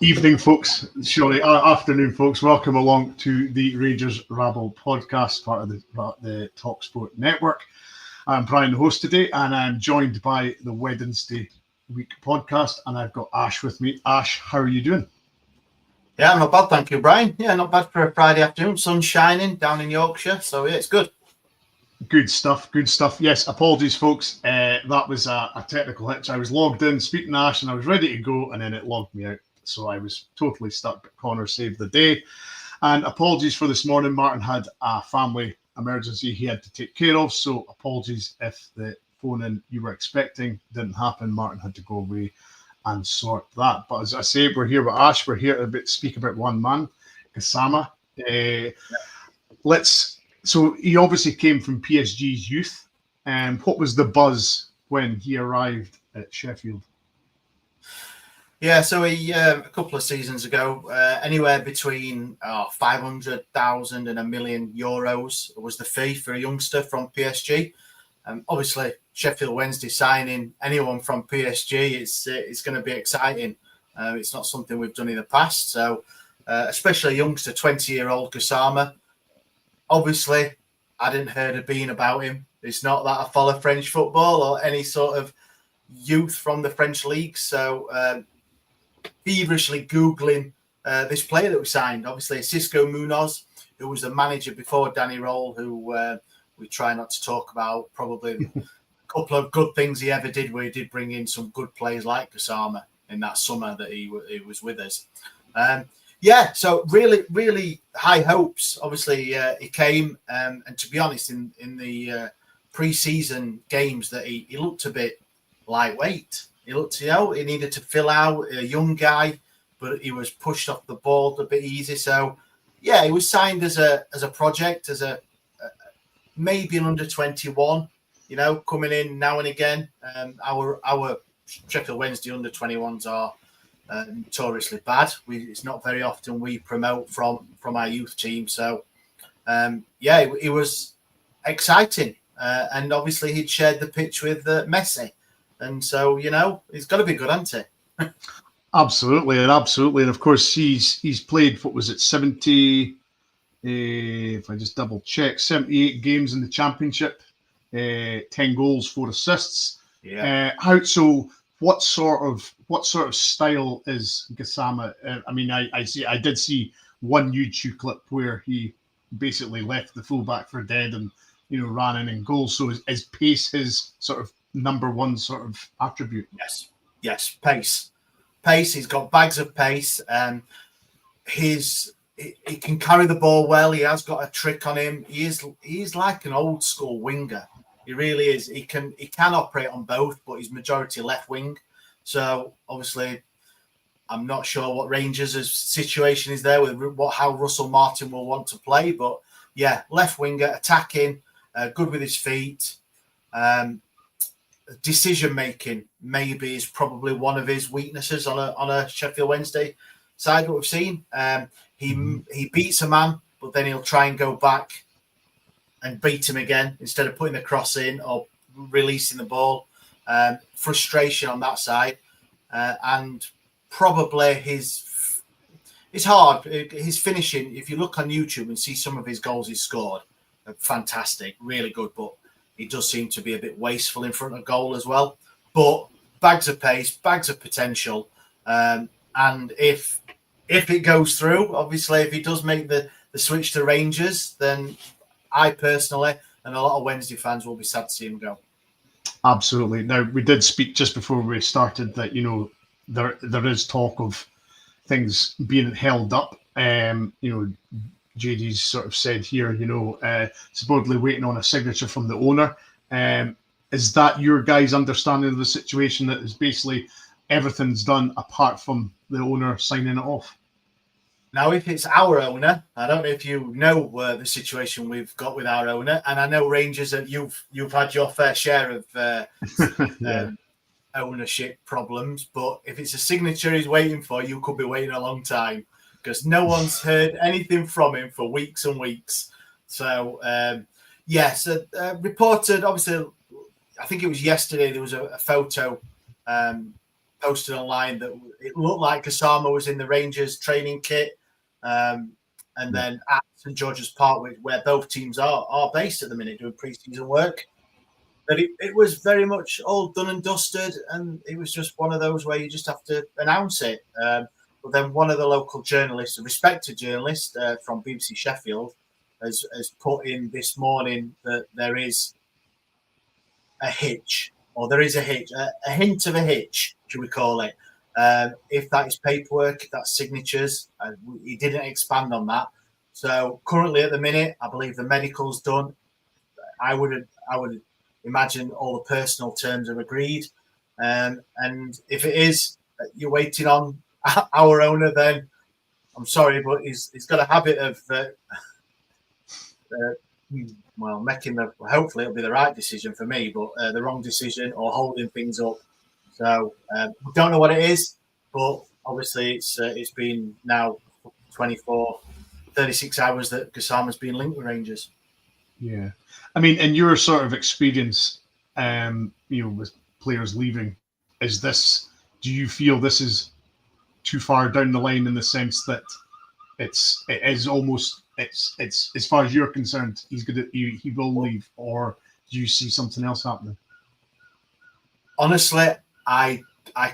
Evening, folks. Sorry, afternoon, folks. Welcome along to the Rangers Rabble Podcast, part of the TalkSport Network. I'm Bryan, the host today, and I'm joined by the Wednesday Week Podcast, and I've got Ash with me. Ash, how are you doing? Yeah, not bad, thank you, Bryan. Yeah, not bad for a Friday afternoon. Sun shining down in Yorkshire, so yeah, it's good. Good stuff, good stuff. Yes, apologies, folks. That was a technical hitch. I was logged in, speaking to Ash, and I was ready to go, and then it logged me out. So I was totally stuck, but Connor saved the day. And apologies for this morning. Martin had a family emergency he had to take care of, so apologies if the phone-in you were expecting didn't happen. Martin had to go away and sort that. But as I say, we're here with Ash. We're here to speak about one man, Gassama. So he obviously came from PSG's youth. What was the buzz when he arrived at Sheffield? Yeah, so he a couple of seasons ago, anywhere between 500,000 and €1 million was the fee for a youngster from PSG. Obviously, Sheffield Wednesday signing anyone from PSG, it's going to be exciting. It's not something we've done in the past. So, especially a youngster, 20-year-old Gassama. Obviously, I didn't heard a bean about him. It's not that I follow French football or any sort of youth from the French league. So, feverishly Googling this player that we signed. Obviously, Cisco Munoz, who was the manager before Danny Roll, who we try not to talk about. Probably a couple of good things he ever did, where he did bring in some good players like Gassama in that summer that he was with us. So really, really high hopes. Obviously, he came, and to be honest, in the pre-season games, that he looked a bit lightweight. He looked, he needed to fill out, a young guy, but he was pushed off the ball a bit easy. So, yeah, he was signed as a project, as a maybe an under-21, coming in now and again. Our Sheffield Wednesday under-21s are notoriously bad. It's not very often we promote from our youth team. So, it was exciting. And obviously he'd shared the pitch with Messi. And so, he's got to be good, hasn't he? Absolutely. And of course, he's played, 70, if I just double check, 78 games in the Championship, 10 goals, 4 assists. Yeah. What sort of style is Gassama? I did see one YouTube clip where he basically left the fullback for dead and ran in goals. So is pace his sort of number one sort of attribute? Yes, pace. He's got bags of pace. He can carry the ball well. He has got a trick on him. He's like an old school winger. He really is. He can operate on both, but he's majority left wing. So obviously, I'm not sure what Rangers' situation is there with how Russell Martin will want to play. But yeah, left winger, attacking, good with his feet. Decision making maybe is probably one of his weaknesses on a Sheffield Wednesday side. What we've seen, he beats a man, but then he'll try and go back and beat him again instead of putting the cross in or releasing the ball. Frustration on that side, and probably it's hard. His finishing, if you look on YouTube and see some of his goals he's scored, are fantastic, really good, but he does seem to be a bit wasteful in front of goal as well. But bags of pace, bags of potential. And if it goes through, obviously, if he does make the switch to Rangers, then I personally and a lot of Wednesday fans will be sad to see him go. Absolutely. Now, we did speak just before we started that, there is talk of things being held up. Djeidi's sort of said here, supposedly waiting on a signature from the owner. Is that your guys' understanding of the situation, that is basically everything's done apart from the owner signing it off? Now, if it's our owner, I don't know if you know the situation we've got with our owner, and I know Rangers, that you've had your fair share of ownership problems, but if it's a signature he's waiting for, you could be waiting a long time, because no one's heard anything from him for weeks and weeks. So, reported, obviously, I think it was yesterday, there was a photo posted online that it looked like Gassama was in the Rangers training kit, and then at St George's Park, where both teams are based at the minute, doing pre-season work. That it was very much all done and dusted, and it was just one of those where you just have to announce it. But then one of the local journalists, a respected journalist from BBC Sheffield, has put in this morning that there is a hitch, or there is a hitch, a hint of a hitch, should we call it? If that is paperwork, if that's signatures, he didn't expand on that. So currently at the minute, I believe the medical's done. I would imagine all the personal terms are agreed. And if it is, you're waiting on our owner, then I'm sorry, but he's got a habit of making hopefully it'll be the right decision for me, but the wrong decision or holding things up. So we don't know what it is, but obviously it's been now 36 hours that Gassama's been linked with Rangers. Yeah. I mean, in your sort of experience, with players leaving, do you feel this is too far down the line in the sense that it's as far as you're concerned, he will leave, or do you see something else happening? Honestly, I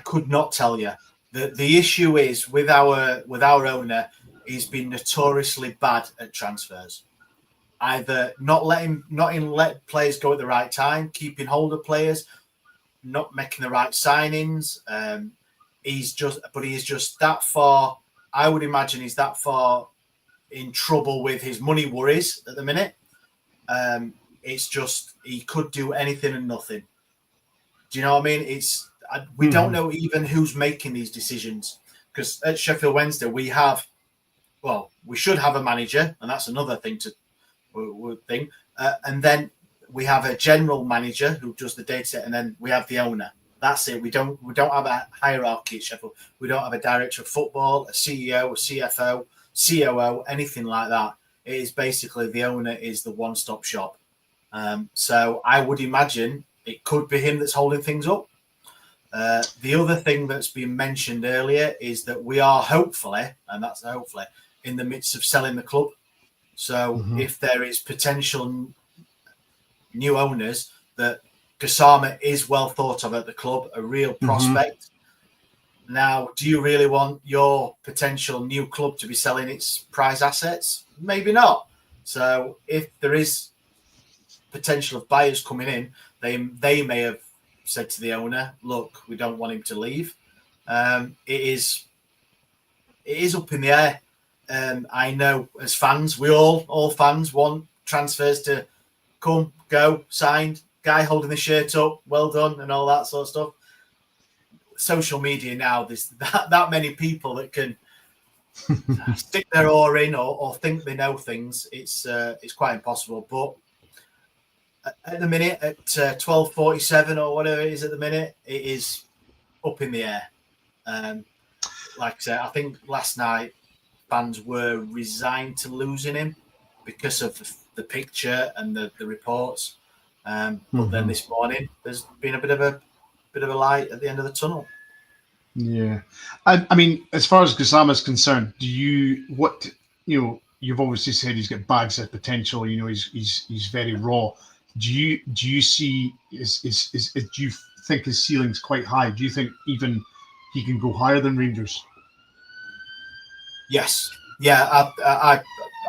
could not tell you. The issue is with our owner, he's been notoriously bad at transfers. Either not let players go at the right time, keeping hold of players, not making the right signings. He is just that far. I would imagine he's that far in trouble with his money worries at the minute. It's just he could do anything and nothing. Do you know what I mean? We don't know even who's making these decisions, because at Sheffield Wednesday we should have a manager, and that's another thing and then we have a general manager who does the data, and then we have the owner. That's it. We don't have a hierarchy at Sheffield. We don't have a director of football, a CEO, a CFO, COO, anything like that. It is basically the owner is the one-stop shop. So I would imagine it could be him that's holding things up. The other thing that's been mentioned earlier is that we are hopefully in the midst of selling the club. So if there is potential new owners, that Gassama is well thought of at the club, a real prospect. Now, do you really want your potential new club to be selling its prize assets? Maybe not. So if there is potential of buyers coming in, they may have said to the owner, look, we don't want him to leave. It is up in the air. I know as fans, all fans want transfers to come, go, signed, guy holding the shirt up, well done, and all that sort of stuff. Social media now, there's that many people that can stick their oar in or think they know things. It's quite impossible. But at the minute, at 12:47 or whatever it is at the minute, it is up in the air. Like I said, I think last night fans were resigned to losing him because of the picture and the reports. But then this morning, there's been a bit of a light at the end of the tunnel. Yeah, I mean, as far as Gassama's concerned, you've obviously said he's got bags of potential. He's very raw. Do you see do you think his ceiling's quite high? Do you think even he can go higher than Rangers? Yes, yeah,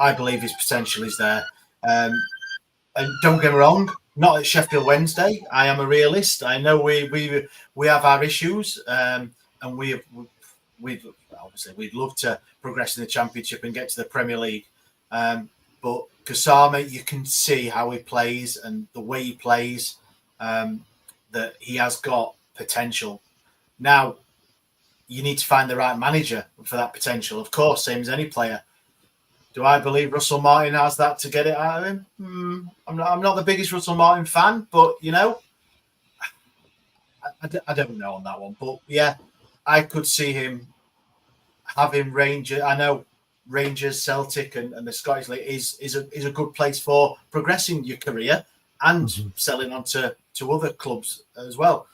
I believe his potential is there. And don't get me wrong, not at Sheffield Wednesday. I am a realist. I know we have our issues, and we'd love to progress in the Championship and get to the Premier League. But Gassama, you can see how he plays and the way he plays, that he has got potential. Now, you need to find the right manager for that potential, of course, same as any player. Do I believe Russell Martin has that to get it out of him? I'm not the biggest Russell Martin fan, but I don't know on that one. But yeah, I could see him having Rangers. I know Rangers, Celtic, and the Scottish League is a good place for progressing your career and selling on to other clubs as well.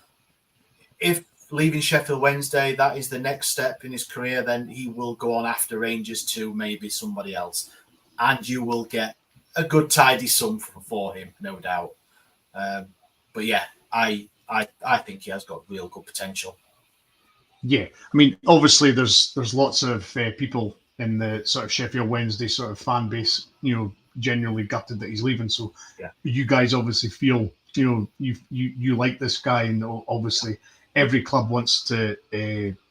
If leaving Sheffield Wednesday, that is the next step in his career, then he will go on after Rangers to maybe somebody else. And you will get a good tidy sum for him, no doubt. But yeah, I think he has got real good potential. Yeah, I mean, obviously there's lots of people in the sort of Sheffield Wednesday sort of fan base, genuinely gutted that he's leaving. So you guys obviously feel, you like this guy, and obviously every club wants to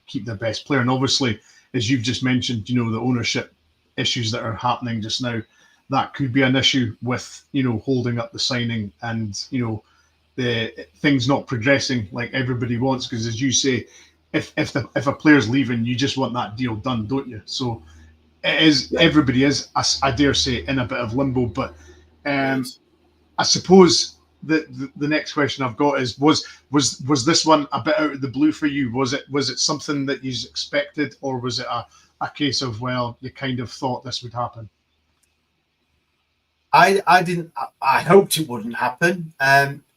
keep their best player. And obviously, as you've just mentioned, the ownership issues that are happening just now, that could be an issue with, holding up the signing and, the things not progressing like everybody wants. Because as you say, if a player's leaving, you just want that deal done, don't you? So everybody is, I dare say, in a bit of limbo. But I suppose the next question I've got is, was this one a bit out of the blue for you? Was it something that you expected, or was it a case of, well, you kind of thought this would happen? I didn't. I hoped it wouldn't happen.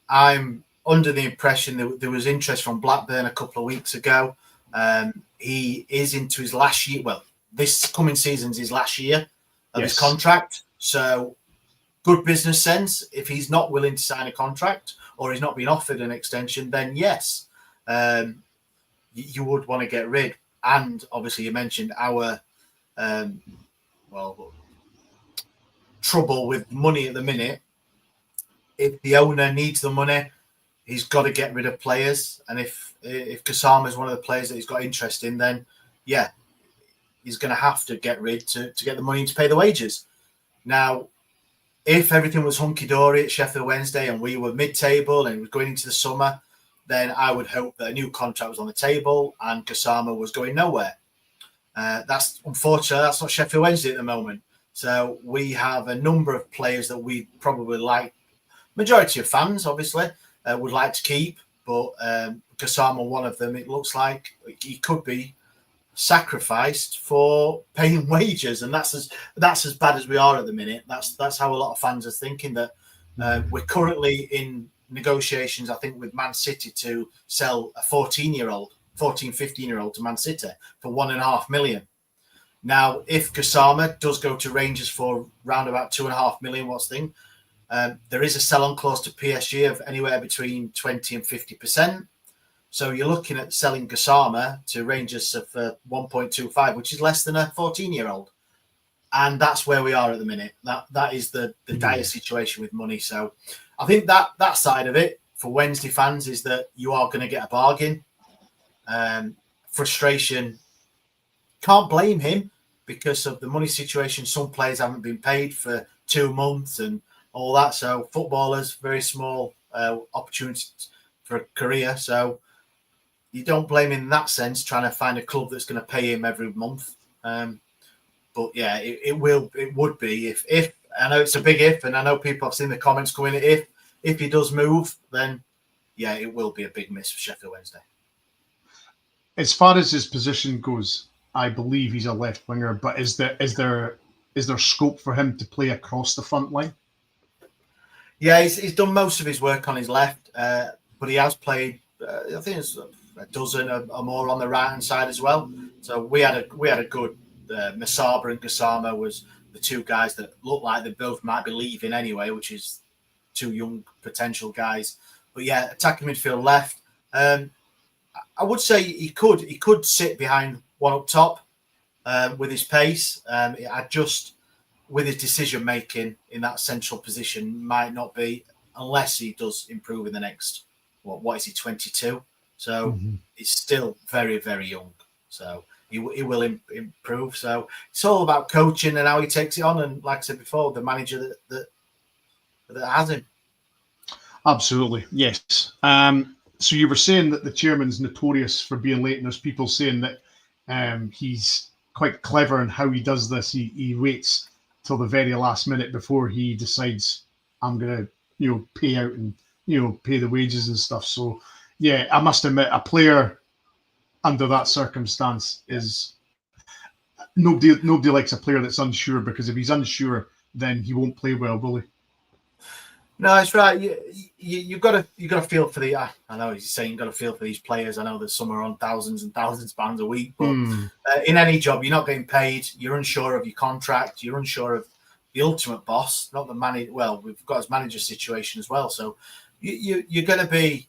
I'm under the impression that there was interest from Blackburn a couple of weeks ago. He is into his last year. Well, this coming season's his last year of his contract. So good business sense. If he's not willing to sign a contract, or he's not been offered an extension, then yes, you would want to get rid. And obviously, you mentioned our trouble with money at the minute. If the owner needs the money, he's got to get rid of players. And if Gassama is one of the players that he's got interest in, then yeah, he's going to have to get rid to get the money to pay the wages. Now, if everything was hunky-dory at Sheffield Wednesday and we were mid-table and we were going into the summer, then I would hope that a new contract was on the table and Gassama was going nowhere. That's unfortunately, that's not Sheffield Wednesday at the moment. So we have a number of players that we probably like. Majority of fans, obviously, would like to keep, but Gassama, one of them, it looks like he could be sacrificed for paying wages, and that's as bad as we are at the minute. That's how a lot of fans are thinking, that we're currently in negotiations, I think, with Man City to sell a 15-year-old to Man City for $1.5 million. Now, if Gassama does go to Rangers for round about $2.5 million, there is a sell-on clause to PSG of anywhere between 20 and 50%. So you're looking at selling Gassama to Rangers for 1.25, which is less than a 14-year-old. And that's where we are at the minute. That is the dire situation with money. So I think that side of it for Wednesday fans is that you are going to get a bargain. Frustration, can't blame him because of the money situation. Some players haven't been paid for 2 months and all that. So footballers, very small opportunities for a career. So you don't blame him in that sense, trying to find a club that's going to pay him every month. But yeah, it would be if I know it's a big if, and I know people have seen the comments going, if he does move, then yeah, it will be a big miss for Sheffield Wednesday. As far as his position goes, I believe he's a left winger, but is there scope for him to play across the front line? Yeah, he's done most of his work on his left, but he has played. I think it's a dozen or more on the right hand side as well. So we had a good Masaba and Gassama was the two guys that looked like they both might be leaving anyway, which is two young potential guys. But yeah, attacking midfield left. I would say he could sit behind one up top with his pace. I just with his decision making in that central position might not be, unless he does improve in the next what is he, 22? So he's still very, very young. So he will improve. So it's all about coaching and how he takes it on. And like I said before, the manager that has him. Absolutely, yes. So you were saying that the chairman's notorious for being late, and there's people saying that he's quite clever in how he does this. He waits till the very last minute before he decides, I'm going to pay out and pay the wages and stuff. So yeah, I must admit, a player under that circumstance is nobody likes a player that's unsure, because if he's unsure, then he won't play well, will he? No, it's right. You've got to feel for the. I know he's saying you've got to feel for these players. I know that some are on thousands and thousands of pounds a week, but in any job, you're not getting paid. You're unsure of your contract. You're unsure of the ultimate boss, not the manager. Well, we've got his manager situation as well. So you're going to be,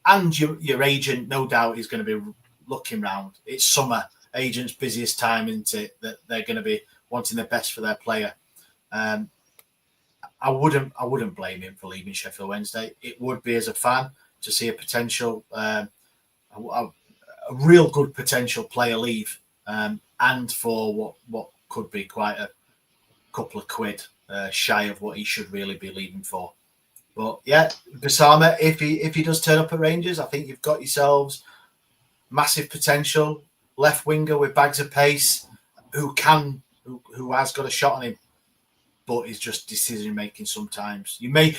and your agent, no doubt, is going to be looking round. It's summer, agent's busiest time, isn't it? That they're going to be wanting the best for their player. I wouldn't blame him for leaving Sheffield Wednesday. It would be, as a fan, to see a potential, a real good potential player leave, and for what could be quite a couple of quid shy of what he should really be leaving for. But yeah, Gassama, if he does turn up at Rangers, I think you've got yourselves massive potential left winger with bags of pace, who has got a shot on him. But it's just decision making sometimes. You may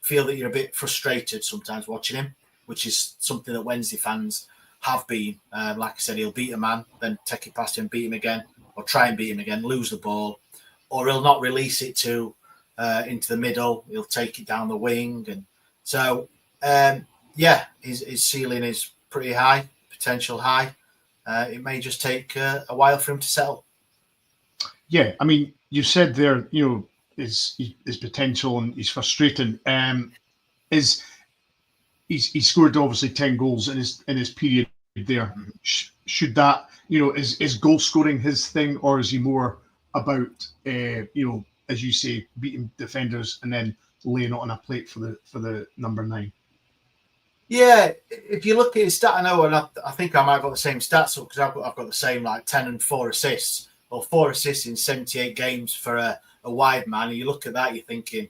feel that you're a bit frustrated sometimes watching him, which is something that Wednesday fans have been. Like I said, he'll beat a man, then take it past him, beat him again, or try and beat him again, lose the ball, or he'll not release it into the middle. He'll take it down the wing, and so his ceiling is pretty high, potential high. It may just take a while for him to settle. Yeah, I mean, you said there, his potential and he's frustrating. He's scored obviously 10 goals in his period there. Should that, is goal scoring his thing, or is he more about as you say, beating defenders and then laying it on a plate for the number 9? Yeah, if you look at his stat, I know, and I think I might have got the same stats up because I've got the same, like 10 and 4 assists. Or 4 assists in 78 games for a wide man. And you look at that, you're thinking,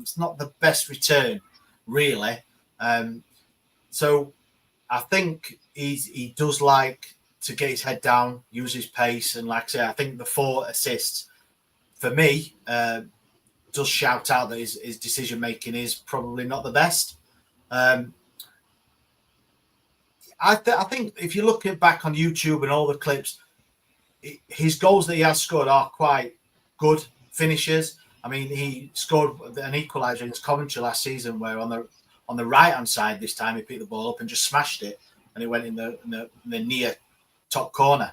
it's not the best return, really. So I think he does like to get his head down, use his pace. And like I say, I think the 4 assists, for me, does shout out that his decision-making is probably not the best. I think if you look back on YouTube and all the clips, his goals that he has scored are quite good finishes. I mean, he scored an equaliser against Coventry last season, where on the right hand side this time he picked the ball up and just smashed it, and it went in the near top corner.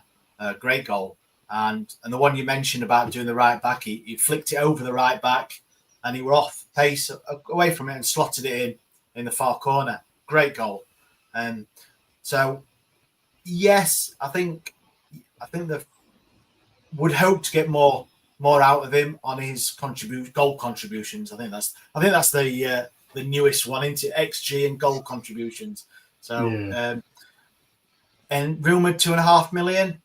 Great goal. And the one you mentioned about doing the right back, he flicked it over the right back, and he were off pace away from it and slotted it in the far corner. Great goal. So yes, I think the would hope to get more out of him on his goal contributions. I think that's the newest one into XG and goal contributions. So and rumoured 2.5 million.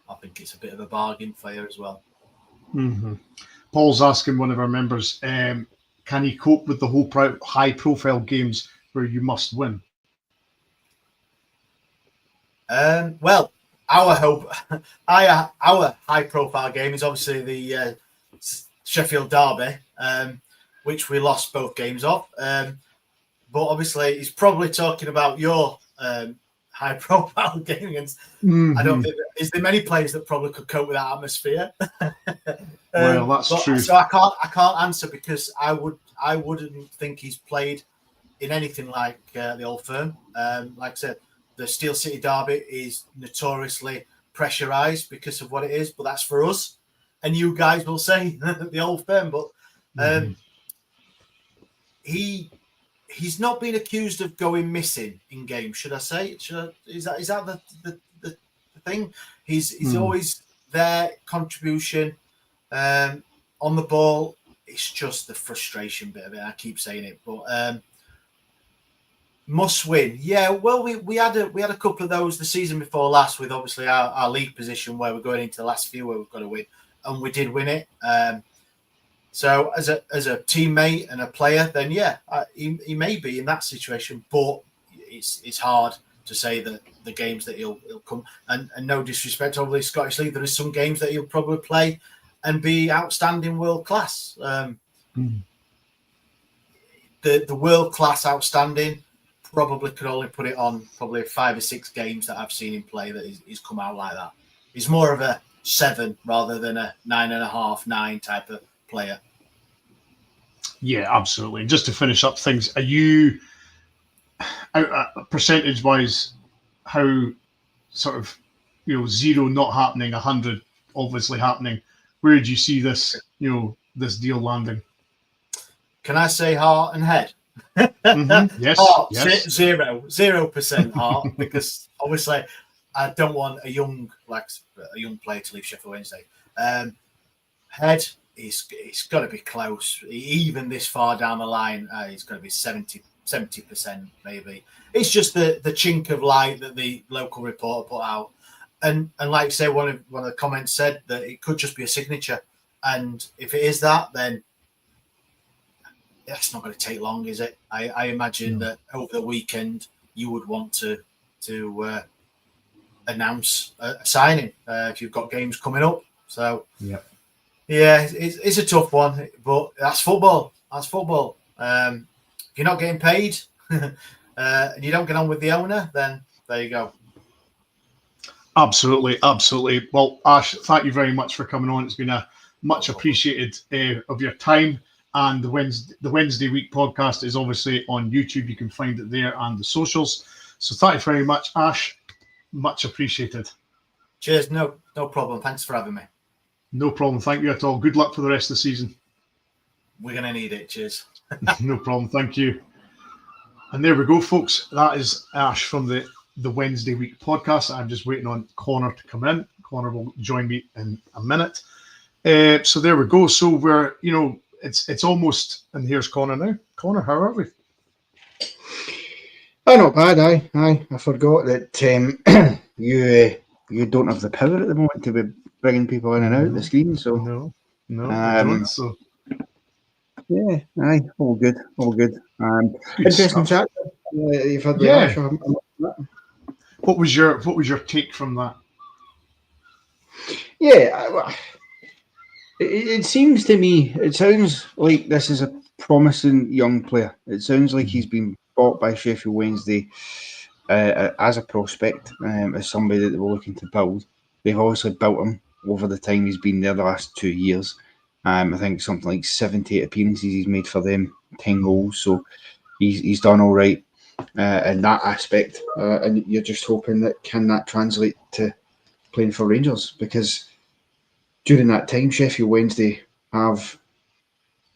I think it's a bit of a bargain for you as well. Mm-hmm. Paul's asking one of our members, can he cope with the whole high profile games where you must win? Well, our high-profile game is obviously the Sheffield Derby, which we lost both games of. But obviously, he's probably talking about your high-profile game against. I don't think is there many players that probably could cope with that atmosphere. Well, that's true. So I can't answer because I wouldn't think he's played in anything like the Old Firm. Like I said, the Steel City Derby is notoriously pressurised because of what it is, but that's for us. And you guys will say the Old Firm, but he's not been accused of going missing in games. Should I say? Is that the thing? He's always there, contribution on the ball. It's just the frustration bit of it. I keep saying it, but. Must win, yeah. Well, we had a couple of those the season before last with obviously our league position where we're going into the last few where we've got to win, and we did win it. So as a teammate and a player, then yeah, he may be in that situation, but it's hard to say that the games that he'll come and no disrespect over the Scottish League, there is some games that he'll probably play and be outstanding world class. The world class outstanding. Probably could only put it on probably 5 or 6 games that I've seen him play that he's come out like that. He's more of a 7 rather than a 9.5, 9 type of player. Yeah, absolutely. And just to finish up things, are you, percentage-wise, how sort of, 0 not happening, 100 obviously happening, where do you see this, this deal landing? Can I say heart and head? Yes, heart, yes. 0% heart, because obviously I don't want a young player to leave Sheffield Wednesday. Head, it's got to be close. Even this far down the line, it's got to be 70% maybe. It's just the chink of light that the local reporter put out, and like I say, one of the comments said that it could just be a signature, and if it is that, then that's not going to take long, is it? I imagine that over the weekend you would want to announce a signing if you've got games coming up. So yeah, it's a tough one, but that's football. That's football. If you're not getting paid and you don't get on with the owner, then there you go. Absolutely. Well, Ash, thank you very much for coming on. It's been a much appreciated of your time. And the Wednesday Week podcast is obviously on YouTube. You can find it there and the socials. So thank you very much, Ash. Much appreciated. Cheers. No problem. Thanks for having me. No problem. Thank you at all. Good luck for the rest of the season. We're going to need it. Cheers. No problem. Thank you. And there we go, folks. That is Ash from the Wednesday Week podcast. I'm just waiting on Connor to come in. Connor will join me in a minute. So there we go. So we're, it's almost, and here's Connor now. Connor, how are we? Oh, not bad. Aye. I forgot that you don't have the power at the moment to be bringing people in and out of the screen. So no, I don't. So yeah, aye, all good. Interesting chat. You've had the Ash. What was your take from that? Yeah, it seems to me, it sounds like this is a promising young player. It sounds like he's been bought by Sheffield Wednesday as a prospect, as somebody that they were looking to build. They've obviously built him over the time he's been there the last 2 years. I think something like 78 appearances he's made for them, 10 goals. So he's done all right in that aspect. And you're just hoping that can that translate to playing for Rangers, because during that time Sheffield Wednesday have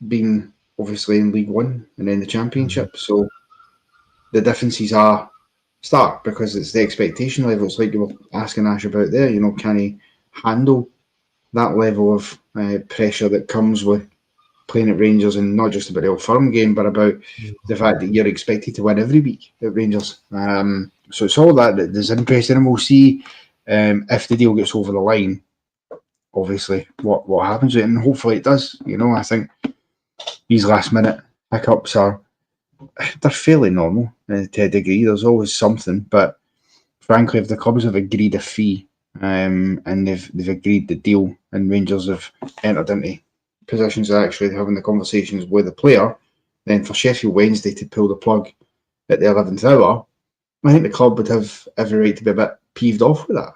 been obviously in League One and then the Championship, so the differences are stark because it's the expectation level. It's like you were asking Ash about there, can he handle that level of pressure that comes with playing at Rangers, and not just about the Old Firm game, but about the fact that you're expected to win every week at Rangers. So it's all that is interesting, and we'll see if the deal gets over the line, obviously, what happens with it, and hopefully it does. I think these last minute hiccups they're fairly normal to a degree. There's always something, but frankly, if the clubs have agreed a fee and they've agreed the deal, and Rangers have entered into positions of actually having the conversations with the player, then for Sheffield Wednesday to pull the plug at the 11th hour, I think the club would have every right to be a bit peeved off with that.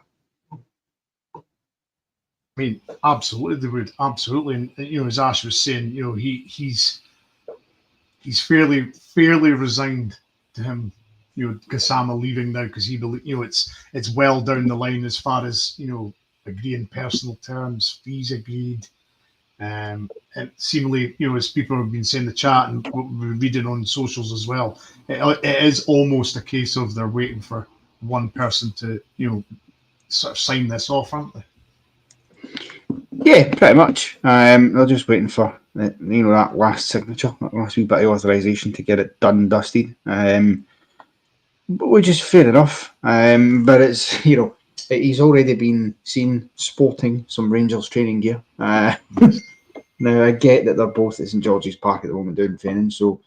I mean, absolutely, they would. Absolutely. And, as Ash was saying, he's fairly resigned to him, Gassama leaving now, because he believes, it's well down the line as far as, agreeing personal terms, fees agreed. And seemingly, as people have been saying in the chat and what we've been reading on socials as well, it is almost a case of they're waiting for one person to, sort of sign this off, aren't they? Yeah, pretty much. They're just waiting for that last signature, that last wee bit of authorisation to get it done and dusted. Which is fair enough. But it's he's already been seen sporting some Rangers training gear. Now I get that they're both at St George's Park at the moment doing training, so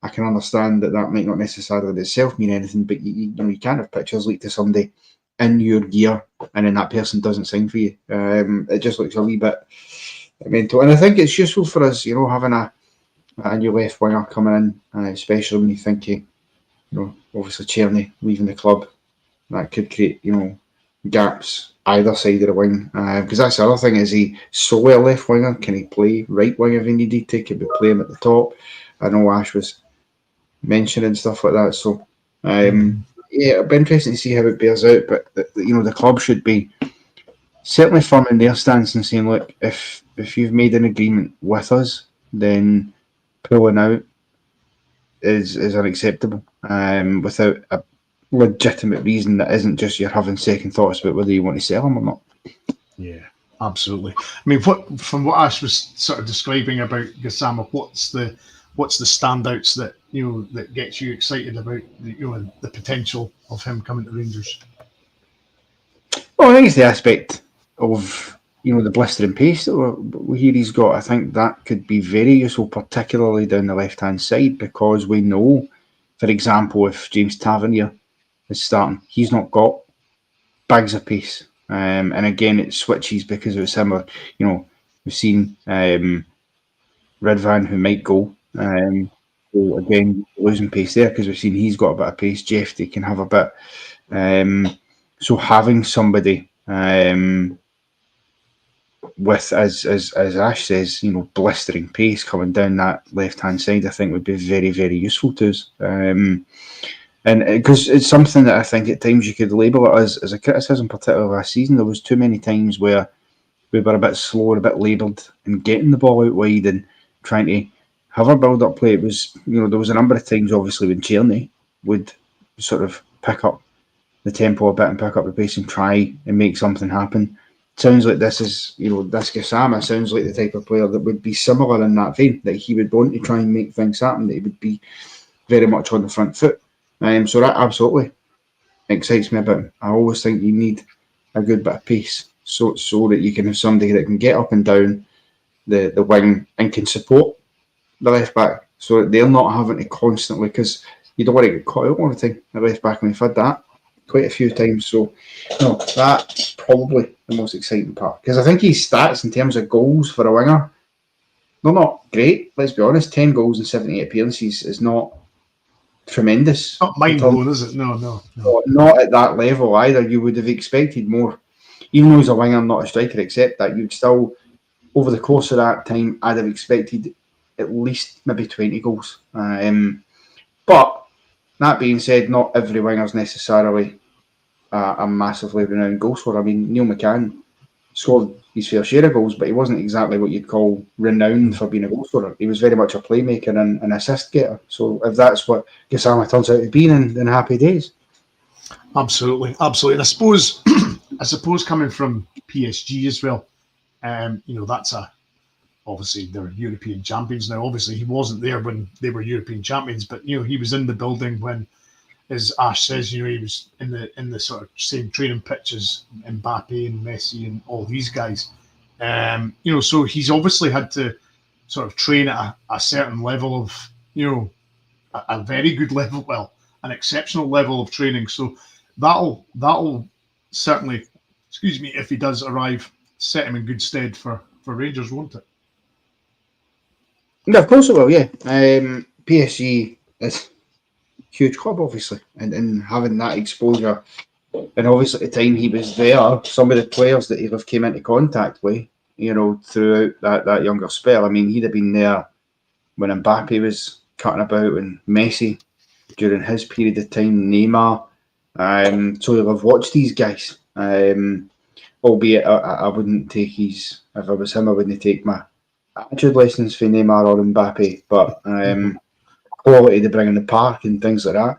I can understand that might not necessarily itself mean anything. But you can't have pictures leaked to somebody in your gear and then that person doesn't sign for you. It just looks a wee bit mental, and I think it's useful for us, having a new left winger coming in, especially when you think obviously Czerny leaving the club, that could create gaps either side of the wing, because that's the other thing. Is he solely a left winger? Can he play right wing if he needed to? Could we play him at the top? I know Ash was mentioning stuff like that. So yeah, it'll be interesting to see how it bears out. But the club should be certainly firm in their stance and saying, look, if you've made an agreement with us, then pulling out is unacceptable. Without a legitimate reason that isn't just you're having second thoughts about whether you want to sell him or not. Yeah, absolutely. I mean, from what Ash was sort of describing about Gassama, what's the standouts that that gets you excited about the potential of him coming to Rangers? Well, I think it's the aspect of the blistering pace that we hear he's got. I think that could be very useful, particularly down the left hand side, because we know, for example, if James Tavernier is starting, he's not got bags of pace. And again, it switches because it's him. We've seen Redvan, who might go. So again, losing pace there because we've seen he's got a bit of pace. Jeff, they can have a bit. So having somebody with, as Ash says, blistering pace coming down that left hand side, I think would be very, very useful to us. And because it's something that I think at times you could label it as a criticism, particularly last season. There was too many times where we were a bit slow, a bit labelled in getting the ball out wide and trying to have a build-up play. It was, there was a number of times, obviously, when Tierney would sort of pick up the tempo a bit and pick up the pace and try and make something happen. It sounds like this is, this Gassama sounds like the type of player that would be similar in that vein, that he would want to try and make things happen, that he would be very much on the front foot. So that absolutely excites me about him. I always think you need a good bit of pace so that you can have somebody that can get up and down the wing and can support the left back, so that they're not having to constantly, because you don't want to get caught out all the time at left back, and we've had that quite a few times. So that's probably the most exciting part, because I think his stats in terms of goals for a winger, they're not great, let's be honest. 10 goals and 78 appearances is not tremendous. Not mind-blowing, is it? No. Not at that level either. You would have expected more. Even though he's a winger, not a striker, except that you'd still, over the course of that time, I'd have expected at least maybe 20 goals. But that being said, not every winger's necessarily a massively renowned goal scorer. I mean, Neil McCann scored his fair share of goals, but he wasn't exactly what you'd call renowned for being a goal scorer. He was very much a playmaker and an assist getter. So if that's what Gassama turns out to be, then happy days. Absolutely. And I suppose coming from PSG as well, that's obviously they're European champions now. Obviously he wasn't there when they were European champions, but he was in the building when, as Ash says, he was in the sort of same training pitch as Mbappe and Messi and all these guys. So he's obviously had to sort of train at a certain level of, a very good level, well, an exceptional level of training. So that'll certainly, if he does arrive, set him in good stead for Rangers, won't it? Yeah, of course it will, yeah. PSG is huge club, obviously, and having that exposure, and obviously at the time he was there, some of the players that he'd have came into contact with, throughout that younger spell. I mean, he'd have been there when Mbappe was cutting about, and Messi during his period of time, Neymar. So he'll have watched these guys. Albeit I wouldn't take if I was him, I wouldn't take my attitude lessons for Neymar or Mbappe, but quality to bring in the park and things like that.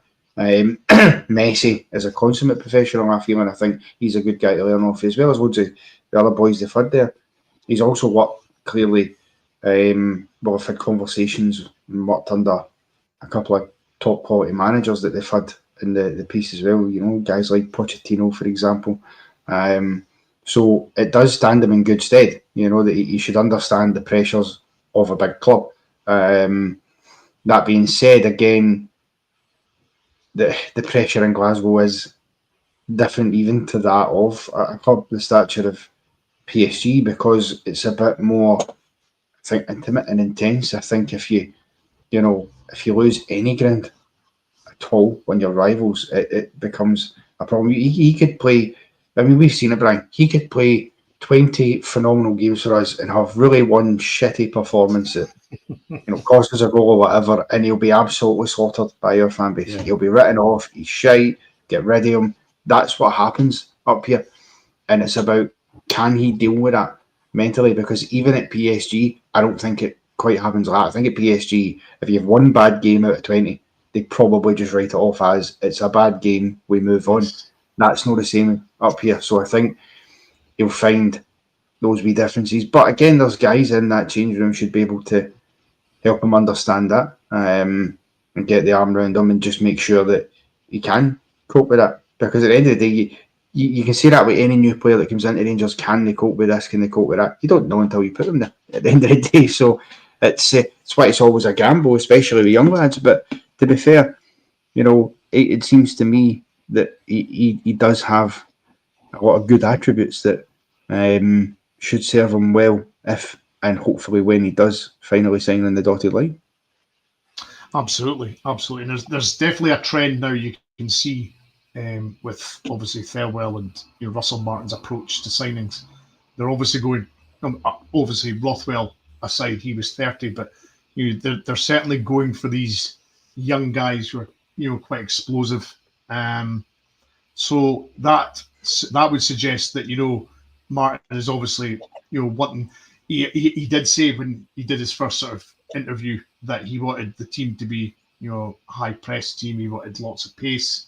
Messi is a consummate professional, I feel, and I think he's a good guy to learn off, as well as loads of the other boys they've had there. He's also worked clearly, I've had conversations and worked under a couple of top quality managers that they've had in the piece as well, guys like Pochettino, for example. So it does stand him in good stead, that he should understand the pressures of a big club. That being said, again, the pressure in Glasgow is different even to that of a club the stature of PSG, because it's a bit more, I think, intimate and intense. I think if you lose any ground at all when you're rivals, it becomes a problem. He could play I mean, we've seen it, Bryan. He could play 20 phenomenal games for us and have really one shitty performance that, cost us a goal or whatever, and he'll be absolutely slaughtered by our fan base. Yeah. He'll be written off. He's shite. Get rid of him. That's what happens up here. And it's about, can he deal with that mentally? Because even at PSG, I don't think it quite happens like that. I think at PSG, if you have one bad game out of 20, they probably just write it off as, it's a bad game, we move on. That's not the same up here. So I think he'll find those wee differences. But again, there's guys in that change room should be able to help him understand that and get the arm around him and just make sure that he can cope with that. Because at the end of the day, you can say that with any new player that comes into Rangers. Can they cope with this? Can they cope with that? You don't know until you put them there at the end of the day. So it's why it's always a gamble, especially with young lads. But to be fair, it seems to me that he does have a lot of good attributes that should serve him well if and hopefully when he does finally sign on the dotted line. Absolutely. And there's definitely a trend now you can see with obviously Thelwell and Russell Martin's approach to signings. They're obviously going, obviously Rothwell aside, he was 30, but they're certainly going for these young guys who are quite explosive. So that would suggest that Martin is obviously wanting. He did say when he did his first sort of interview that he wanted the team to be high press team. He wanted lots of pace.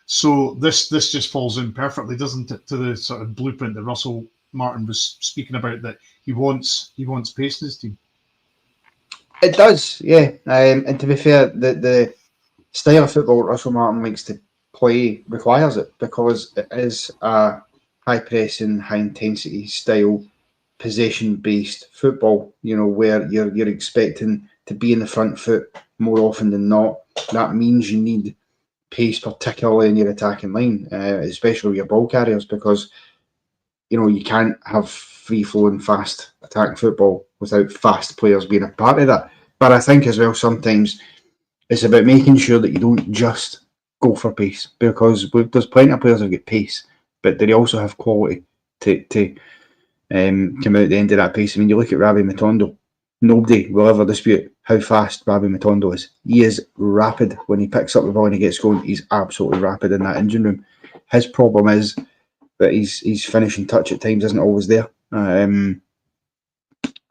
So this just falls in perfectly, doesn't it, to the sort of blueprint that Russell Martin was speaking about, that he wants pace in his team. It does, yeah. And to be fair, the style of football Russell Martin likes to play requires it, because it is a high pressing, high intensity style, possession based football. Where you're expecting to be in the front foot more often than not. That means you need pace, particularly in your attacking line, especially with your ball carriers, because you can't have free flowing, fast attacking football without fast players being a part of that. But I think as well, sometimes it's about making sure that you don't just go for pace, because there's plenty of players who get pace, but they also have quality to come out at the end of that pace. I mean, you look at Rabbi Matondo. Nobody will ever dispute how fast Rabbi Matondo is. He is rapid when he picks up the ball and he gets going. He's absolutely rapid in that engine room. His problem is that his finishing touch at times isn't always there.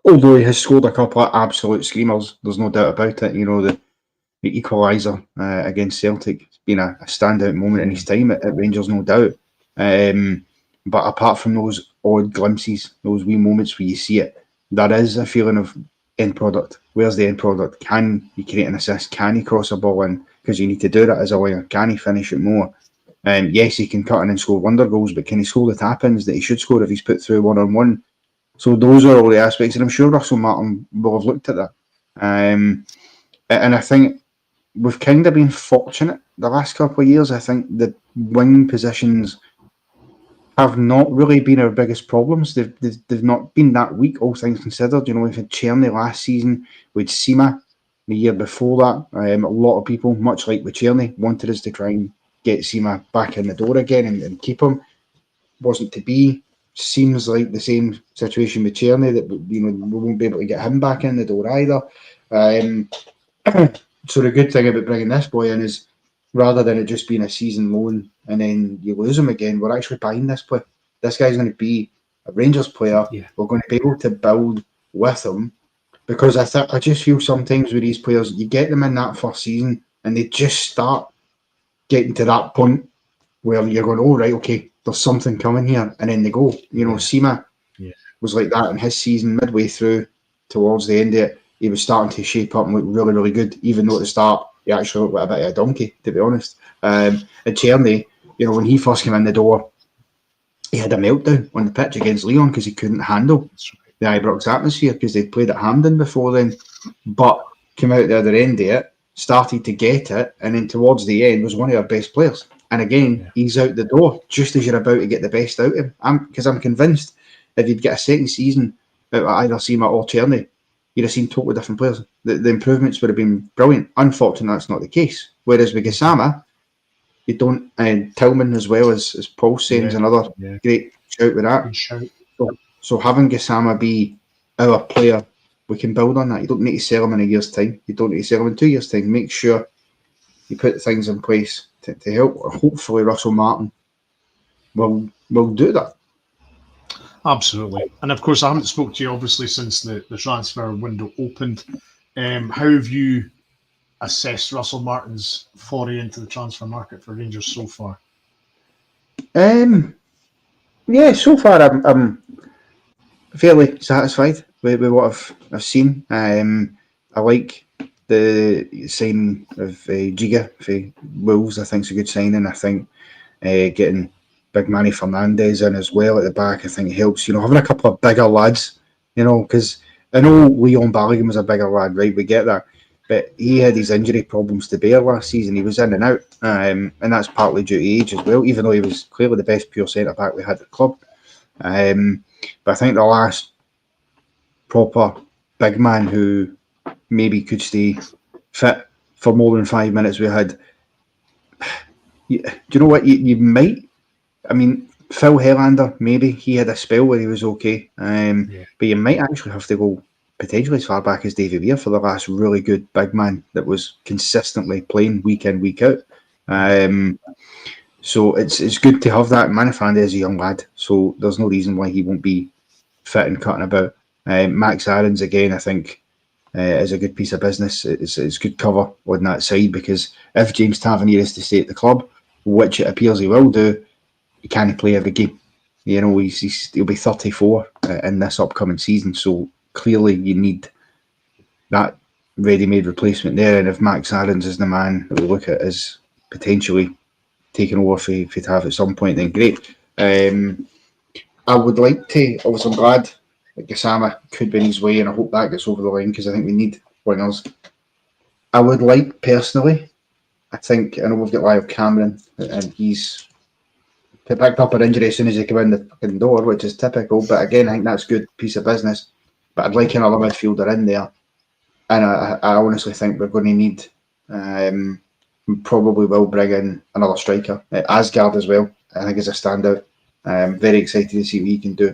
Although he has scored a couple of absolute screamers, there's no doubt about it. The equaliser against Celtic has been a standout moment in his time at Rangers, no doubt. But apart from those odd glimpses, those wee moments where you see it, there is a feeling of end product. Where's the end product? Can he create an assist? Can he cross a ball in? Because you need to do that as a winger. Can he finish it more? Yes, he can cut in and score wonder goals, but can he score the tap-ins that he should score if he's put through one-on-one? So those are all the aspects, and I'm sure Russell Martin will have looked at that. And I think we've kind of been fortunate the last couple of years. I think the wing positions have not really been our biggest problems. They've not been that weak, all things considered. We've had Czerny last season, with Sima the year before that. A lot of people, much like with Czerny, wanted us to try and get Sima back in the door again and keep him. Wasn't to be. Seems like the same situation with Czerny, that we won't be able to get him back in the door either. So the good thing about bringing this boy in is, rather than it just being a season loan and then you lose him again, we're actually buying this player. This guy's going to be a Rangers player. Yeah. We're going to be able to build with him, because I just feel sometimes with these players, you get them in that first season and they just start getting to that point where you're going, oh, right, okay, there's something coming here, and then they go. Sima was like that in his season. Midway through, towards the end of it, he was starting to shape up and look really, really good, even though at the start he actually looked like a bit of a donkey, to be honest. And Czerny, when he first came in the door, he had a meltdown on the pitch against Leon because he couldn't handle the Ibrox atmosphere, because they'd played at Hampden before then, but came out the other end of it, started to get it, and then towards the end was one of our best players. And again, he's out the door just as you're about to get the best out of him. Because I'm convinced if you'd get a second season out of either Sima or Czerny, you'd have seen totally different players. The improvements would have been brilliant. Unfortunately, that's not the case. Whereas with Gassama, You don't, and Tillman as well as Paul saying is another great shout with that. Good shout. So having Gassama be our player, we can build on that. You don't need to sell him in a year's time. You don't need to sell him in 2 years' time. Make sure you put things in place to help. Hopefully, Russell Martin will do that. Absolutely. And of course, I haven't spoke to you obviously since the transfer window opened. How have you assessed Russell Martin's foray into the transfer market for Rangers so far? Yeah, so far I'm fairly satisfied with what I've seen. I like the signing of Giga for Wolves. I think it's a good signing. I think getting Big Manny Fernandez in as well at the back, I think helps. Having a couple of bigger lads, because I know Leon Balogun was a bigger lad, right? We get that. But he had his injury problems to bear last season. He was in and out. And that's partly due to age as well, even though he was clearly the best pure centre-back we had at the club. But I think the last proper big man who maybe could stay fit for more than 5 minutes we had. Do you know what? You might. I mean, Phil Helander, maybe he had a spell where he was okay. But you might actually have to go potentially as far back as David Weir for the last really good big man that was consistently playing week in, week out. So it's good to have that. Manny Fernandez is a young lad, so there's no reason why he won't be fit and cutting about. Max Aarons, again, I think is a good piece of business. It's good cover on that side, because if James Tavernier is to stay at the club, which it appears he will do, he can't play every game. He'll be 34 in this upcoming season, so clearly you need that ready-made replacement there. And if Max Aarons is the man that we look at as potentially taking over for Tav at some point, then great. I would like to, obviously I'm glad that Gassama could be in his way, and I hope that gets over the line, because I think we need winners. I would like, personally, I know we've got Lyle Cameron, and he's picked up an injury as soon as he came in the fucking door, which is typical, but again, I think that's a good piece of business. But I'd like another midfielder in there, and I honestly think we're going to need, probably will bring in another striker. Asgard as well, I think, is a standout. Very excited to see what he can do.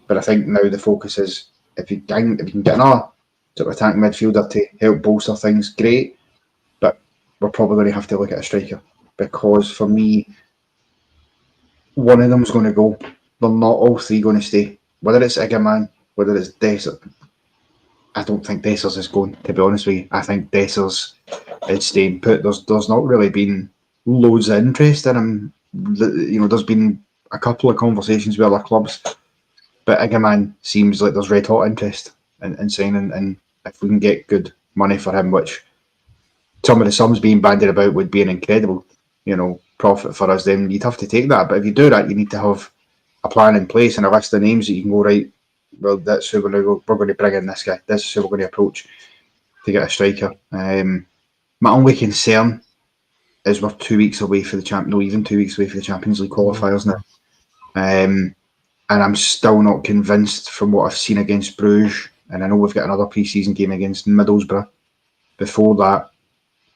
But I think now the focus is, if you can get another sort of attacking midfielder to help bolster things, great. But we're probably going to have to look at a striker, because for me, one of them's going to go. They're not all three going to stay. Whether it's Igaman, whether it's Dessers, I don't think Dessers is going, to be honest with you. I think Dessers is staying put. There's not really been loads of interest in him. There's been a couple of conversations with other clubs, but Igaman seems like there's red hot interest in signing, and if we can get good money for him, which some of the sums being bandied about would be an incredible, profit for us, then you'd have to take that. But if you do that, you need to have a plan in place and a list of names that you can go, right, well, that's who we're going to bring in this guy. This is who we're going to approach to get a striker. My only concern is we're 2 weeks away for the even 2 weeks away for the Champions League qualifiers now. And I'm still not convinced from what I've seen against Bruges, and I know we've got another pre-season game against Middlesbrough. Before that,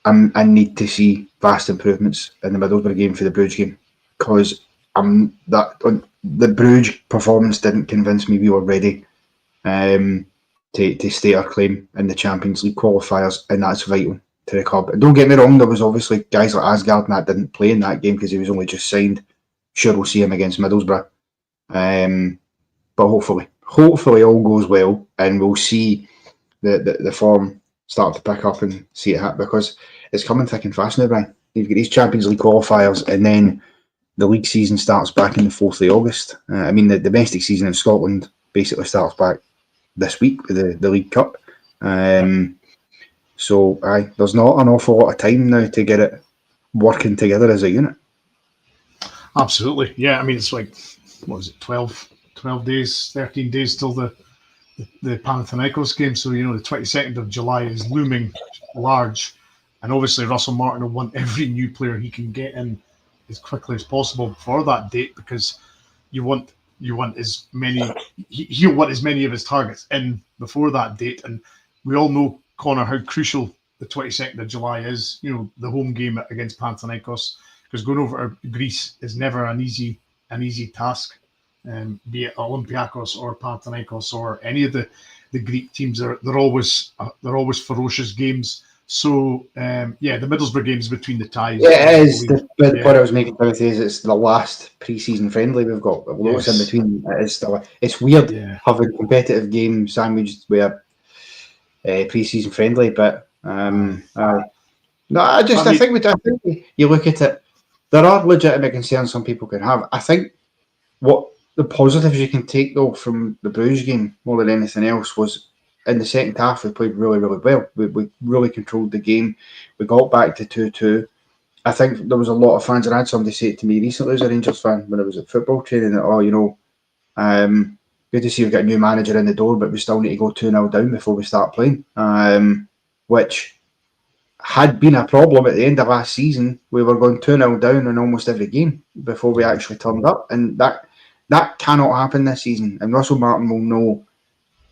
I need to see vast improvements in the Middlesbrough game for the Bruges game, because the Bruges performance didn't convince me we were ready to state our claim in the Champions League qualifiers, and that's vital to the club. And don't get me wrong, there was obviously guys like Asgard and that didn't play in that game because he was only just signed. Sure, we'll see him against Middlesbrough, but hopefully all goes well, and we'll see the form start to pick up and see it happen, because it's coming thick and fast now, Brian. You've got these Champions League qualifiers, and then the league season starts back in the 4th of August. The domestic season in Scotland basically starts back this week with the League Cup. So there's not an awful lot of time now to get it working together as a unit. Absolutely. Yeah, it's like, what was it, 12 days, 13 days till the Panathinaikos game. So, the 22nd of July is looming large. And obviously Russell Martin will want every new player he can get in as quickly as possible for that date, because you want as many, he'll want as many of his targets in before that date. And we all know, Connor, how crucial the 22nd of July is, the home game against Panathinaikos, because going over to Greece is never an easy task. Be it Olympiacos or Panathinaikos or any of the Greek teams, they're always ferocious games. So the Middlesbrough games between the ties. Yeah, it is. The point I was making, Timothy, is it's the last pre-season friendly we've got. Although it's in between, it's weird having competitive games sandwiched with a pre-season friendly. But I think you look at it, there are legitimate concerns some people can have. I think what the positives you can take though from the Bruges game more than anything else was in the second half we played really, really well. We really controlled the game. We got back to 2-2. I think there was a lot of fans, and I had somebody say it to me recently as a Rangers fan when I was at football training that, good to see we've got a new manager in the door, but we still need to go 2-0 down before we start playing, which had been a problem at the end of last season. We were going 2-0 down in almost every game before we actually turned up, and that cannot happen this season. And Russell Martin will know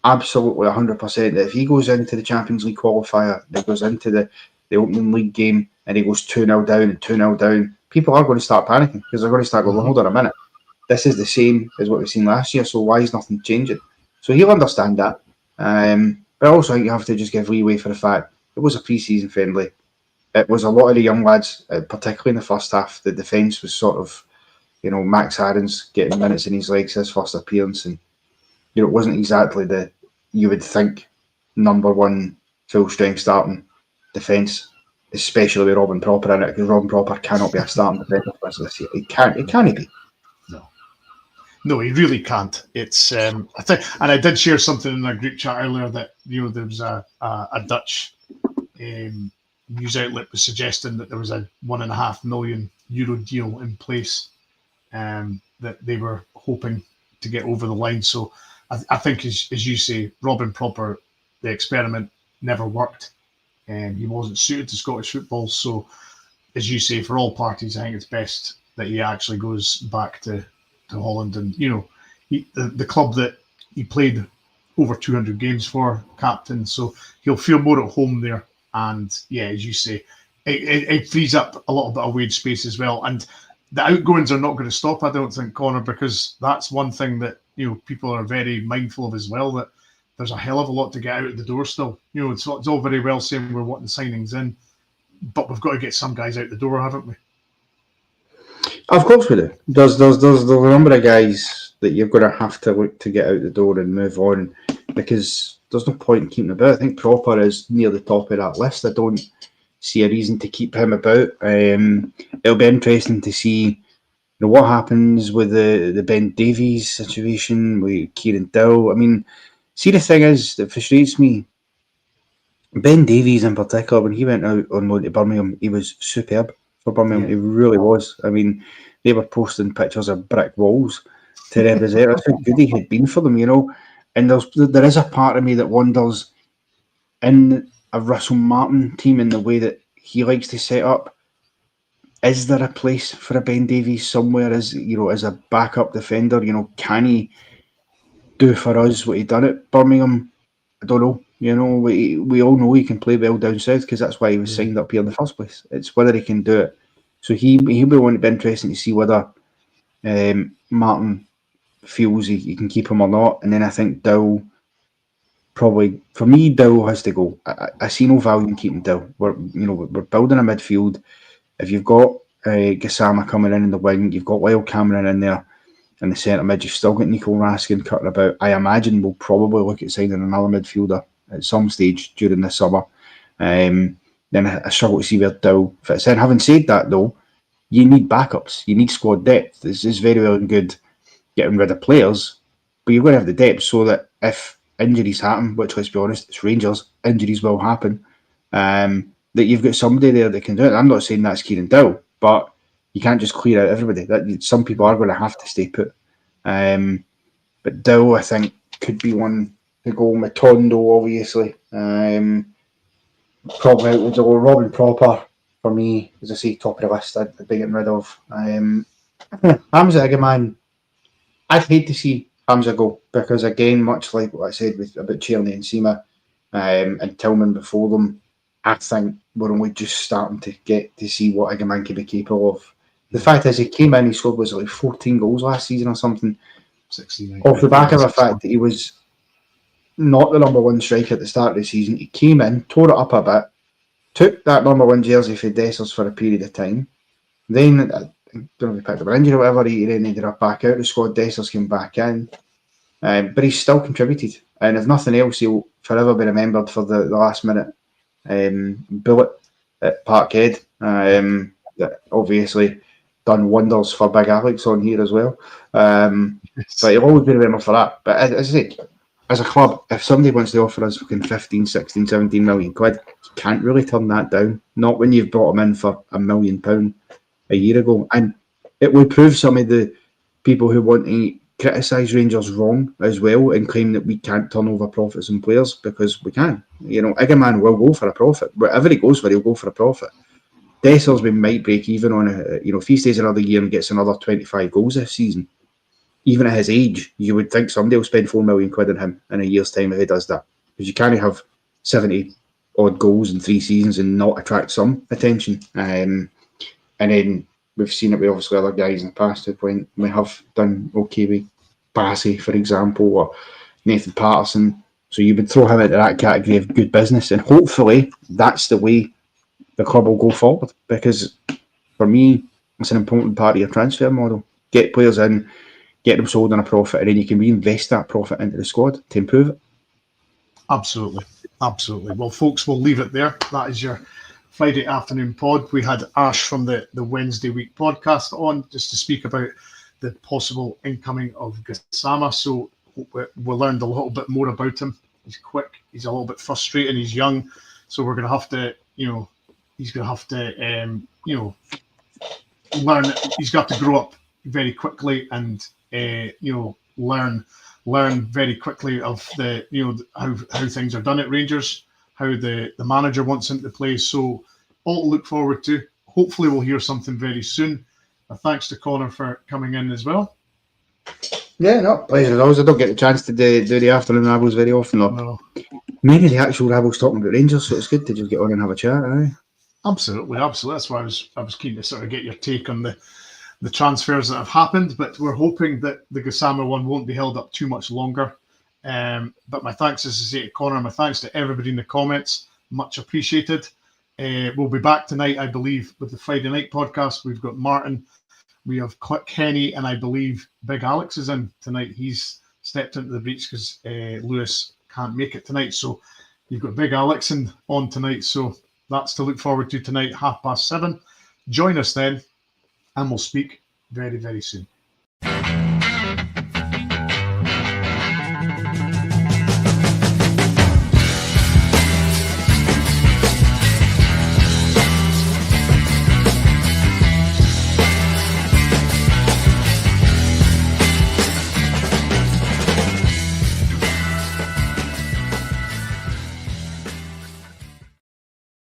absolutely 100% that if he goes into the Champions League qualifier, that goes into the opening league game, and he goes 2-0 down and 2-0 down, people are going to start panicking because they're going to start going, hold on a minute, this is the same as what we've seen last year, so why is nothing changing? So he'll understand that. But I also think you have to just give leeway for the fact it was a pre-season friendly. It was a lot of the young lads, particularly in the first half. The defence was sort of, Max Aarons getting minutes in his legs, his first appearance, and it wasn't exactly you would think number one full strength starting defence, especially with Robin Proper in it, because Robin Proper cannot be a starting defender this year. He can't be. No, he really can't. It's I think, and I did share something in our group chat earlier that there was a Dutch news outlet was suggesting that there was a €1.5 million deal in place that they were hoping to get over the line. So I think, as you say, Robin Proper, the experiment never worked, and he wasn't suited to Scottish football. So, as you say, for all parties, I think it's best that he actually goes back to Holland, and the club that he played over 200 games for, captain, so he'll feel more at home there. And as you say, it frees up a little bit of wage space as well, and the outgoings are not going to stop, I don't think, Connor, because that's one thing that people are very mindful of as well, that there's a hell of a lot to get out the door still. It's all very well saying we're wanting signings in, but we've got to get some guys out the door, haven't we? Of course we do. There's a number of guys that you're going to have to look to get out the door and move on, because there's no point in keeping about. I think Proper is near the top of that list. I don't see a reason to keep him about. It'll be interesting to see what happens with the Ben Davies situation with Kieran Dill. I mean, see, the thing is that frustrates me, Ben Davies in particular, when he went out on loan to Birmingham, he was superb for Birmingham. He really was. I mean, they were posting pictures of brick walls to represent how good he had been for them, And there is a part of me that wonders, in a Russell Martin team, in the way that he likes to set up, is there a place for a Ben Davies somewhere as a backup defender? Can he do for us what he done at Birmingham? I don't know. We all know he can play well down south, because that's why he was signed up here in the first place. It's whether he can do it. So he'll be one to be interesting to see whether Martin feels he can keep him or not. And then I think Dill, probably, for me, Dill has to go. I see no value in keeping Dill. We're building a midfield. If you've got Gassama coming in the wing, you've got Lyle Cameron in there in the centre mid, you've still got Nico Raskin cutting about. I imagine we'll probably look at signing another midfielder at some stage during the summer. Then I struggle to see where Dill fits in. Having said that, though, you need backups. You need squad depth. This is very well and good getting rid of players, but you're going to have the depth so that if injuries happen, which, let's be honest, it's Rangers, injuries will happen, that you've got somebody there that can do it. I'm not saying that's Kieran Dill, but you can't just clear out everybody. Some people are going to have to stay put. But Dill, I think, could be one to go. Matondo, obviously. Probably out the door. Robin Proper, for me, as I say, top of the list, I'd be getting rid of. Hamza Agaman, I'd hate to see Hamza go, because, again, much like what I said about Tierney and Sima and Tillman before them, I think we're only just starting to get to see what Agaman can be capable of. The fact is, he came in, he scored was like 14 goals last season or something. 16. Off the back of the fact that he was not the number one striker at the start of the season. He came in, tore it up a bit, took that number one jersey for Dessers for a period of time. Then, I don't know if he picked up an injury or whatever, he then ended up back out of the squad. Dessers came back in. But he's still contributed. And if nothing else, he'll forever be remembered for the last minute bullet at Parkhead. That obviously done wonders for Big Alex on here as well. But he'll always be remembered for that. But as I say, as a club, if somebody wants to offer us fucking 15, 16, 17 million quid, you can't really turn that down. Not when you've brought him in for £1 million a year ago. And it would prove some of the people who want to criticise Rangers wrong as well and claim that we can't turn over profits and players, because we can. You know, Iggerman will go for a profit. Wherever he goes for, he'll go for a profit. Dessers, we might break even on it. You know, if he stays another year and gets another 25 goals this season, even at his age, you would think somebody will spend £4 million on him in a year's time if he does that. Because you can't have 70 odd goals in 3 seasons and not attract some attention. And then we've seen it with obviously other guys in the past who we have done okay with Bassey, for example, or Nathan Patterson. So you would throw him into that category of good business, and hopefully that's the way the club will go forward. Because for me, it's an important part of your transfer model. Get players in, get them sold on a profit, and then you can reinvest that profit into the squad to improve it. Absolutely. Well, folks, we'll leave it there. That is your Friday afternoon pod. We had Ash from the Wednesday week podcast on just to speak about the possible incoming of Gassama. So we learned a little bit more about him. He's quick. He's a little bit frustrating. He's young. So we're going to have to, he's going to have to, learn. He's got to grow up very quickly and, learn very quickly of the, how things are done at Rangers, how the manager wants him to play. So all to look forward to. Hopefully we'll hear something very soon. Thanks to Connor for coming in as well. Yeah, no, pleasure as always. I don't get the chance to do the afternoon Rabbles very often. No. Many of the actual Rabbles talking about Rangers, so it's good to just get on and have a chat. Absolutely. That's why I was keen to sort of get your take on the transfers that have happened, but we're hoping that the Gassama one won't be held up too much longer. But my thanks, as I say, to Connor, my thanks to everybody in the comments. Much appreciated. We'll be back tonight, I believe, with the Friday night podcast. We've got Martin, we have Kenny, and I believe Big Alex is in tonight. He's stepped into the breach because Lewis can't make it tonight. So you've got Big Alex on tonight. So that's to look forward to tonight, 7:30. Join us then, and we'll speak very, very soon.